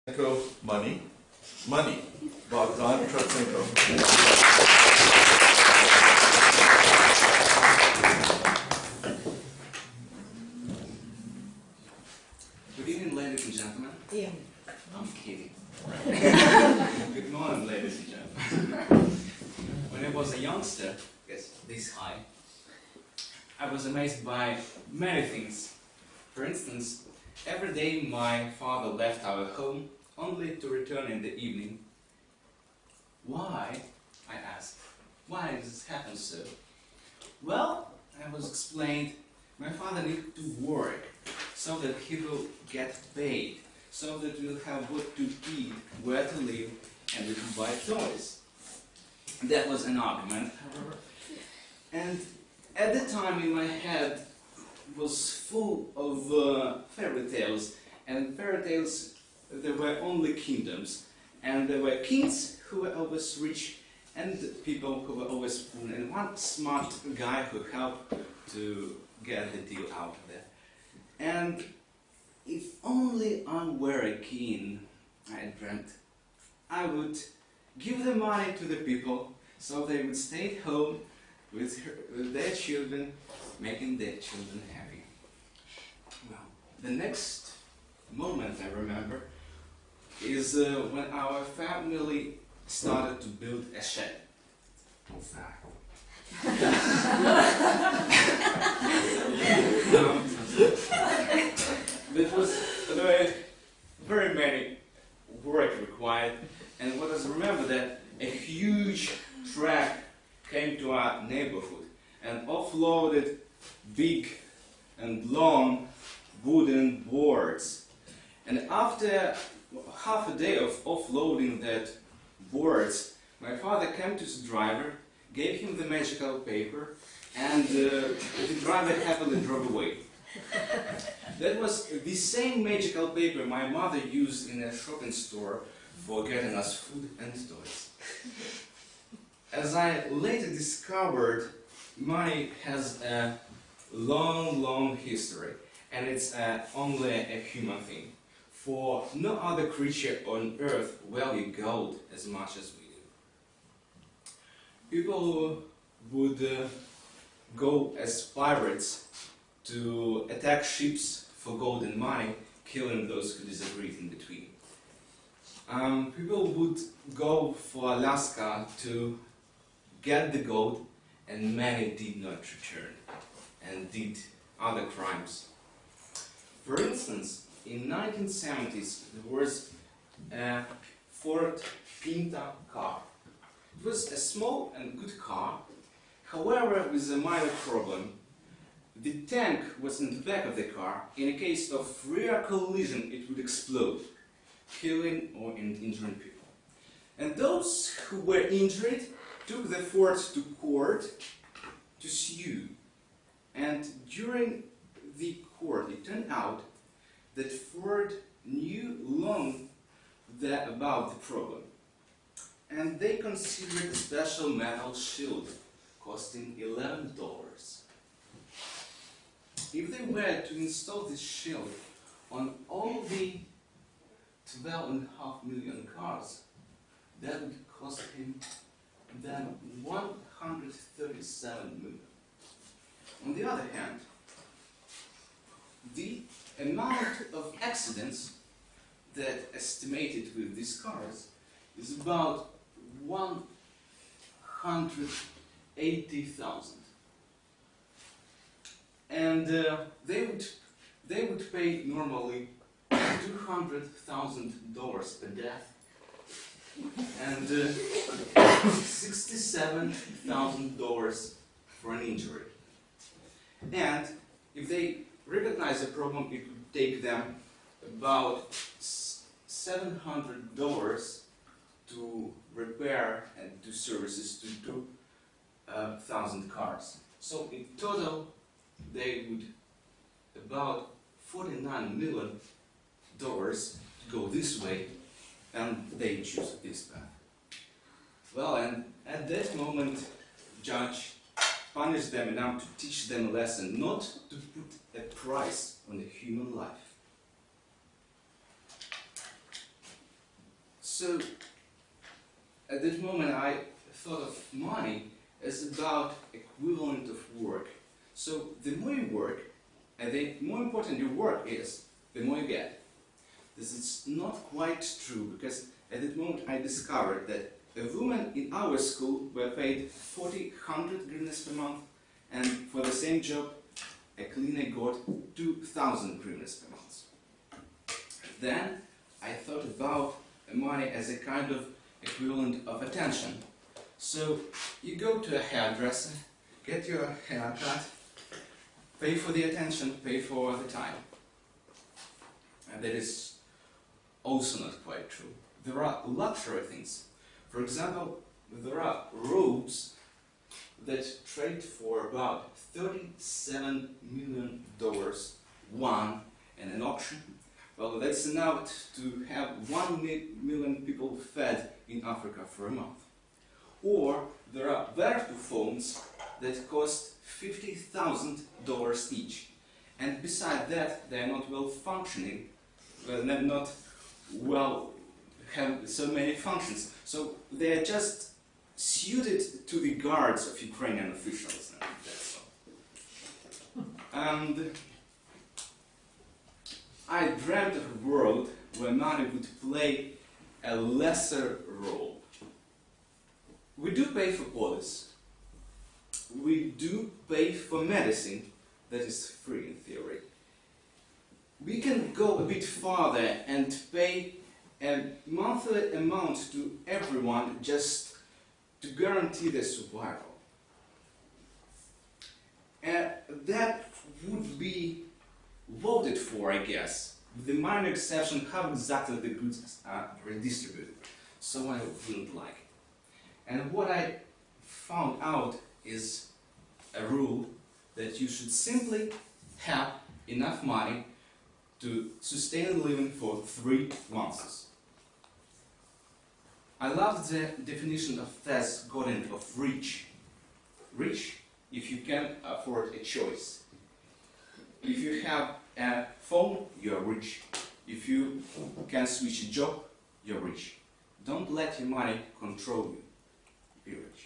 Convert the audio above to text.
Money, money, Bohdan Trotsenko. Good evening, ladies and gentlemen. Yeah. I'm kidding. Good morning, ladies and gentlemen. When I was a youngster, yes, this high, I was amazed by many things. For instance, every day my father left our home only to return in the evening. Why? I asked. Why does this happen so? Well, I was explained, my father needed to work so that he will get paid, so that we'll have what to eat, where to live, and we can buy toys. That was an argument, however. And at the time in my head was full of fairy tales, and fairy tales, there were only kingdoms, and there were kings who were always rich, and people who were always poor, and one smart guy who helped to get the deal out of there. And if only I were a king, I dreamt, I would give the money to the people so they would stay at home with their children, making their children happy. Well, the next moment I remember is when our family started to build a shed. In fact. There were very many work required, and let us remember that a huge truck came to our neighborhood and offloaded big and long wooden boards. And after half a day of offloading that boards, my father came to his driver, gave him the magical paper, and the driver happily drove away. That was the same magical paper my mother used in a shopping store for getting us food and toys. As I later discovered, money has a long history, and it's only a human thing. For no other creature on earth value gold as much as we do. People would go as pirates to attack ships for gold and money, killing those who disagreed in between. People would go for Alaska to get the gold, and many did not return and did other crimes. For instance, in 1970s there was a Ford Pinto car. It was a small and good car, however with a minor problem. The tank was in the back of the car. In a case of rear collision it would explode, killing or injuring people. And those who were injured took the Ford to court to sue. And during the court it turned out that Ford knew long about the problem. And they considered a special metal shield costing $11. If they were to install this shield on all the 12.5 million cars, that would cost him then 137 million. On the other hand, the amount of accidents that estimated with these cars is about 180,000. And they would pay normally $200,000 per death and $67,000 for an injury. And if they recognize the problem, it would take them about $700 to repair and do services to 2,000 cars. So in total, they would about $49 million to go this way, and they choose this path. Well, and at that moment, judge punished them enough to teach them a lesson, not to put a price on a human life. So at that moment I thought of money as about equivalent of work. So the more you work, and the more important your work is, the more you get. This is not quite true, because at that moment I discovered that a woman in our school were paid 400 hryvnias per month, and for the same job a cleaner got 2000 hryvnias per month. Then I thought about money as a kind of equivalent of attention. So you go to a hairdresser, get your hair cut, pay for the attention, pay for the time. And that is also not quite true. There are luxury things. For example, there are robes that trade for about $37 million one in an auction. Well, that's enough to have 1 million people fed in Africa for a month. Or there are wearable phones that cost $50,000 each. And beside that, they are not well functioning, not well have so many functions. So they are just suited to the guards of Ukrainian officials. And that's all. And I dreamt of a world where money would play a lesser role. We do pay for police. We do pay for medicine that is free in theory. We can go a bit farther and pay a monthly amount to everyone just to guarantee their survival. And that would be voted for, I guess, with the minor exception how exactly the goods are redistributed. So I wouldn't like it. And what I found out is a rule that you should simply have enough money to sustain a living for 3 months. I love the definition of Tess Godin of rich. Rich if you can afford a choice. If you have a phone, you're rich. If you can switch a job, you're rich. Don't let your money control you. Be rich.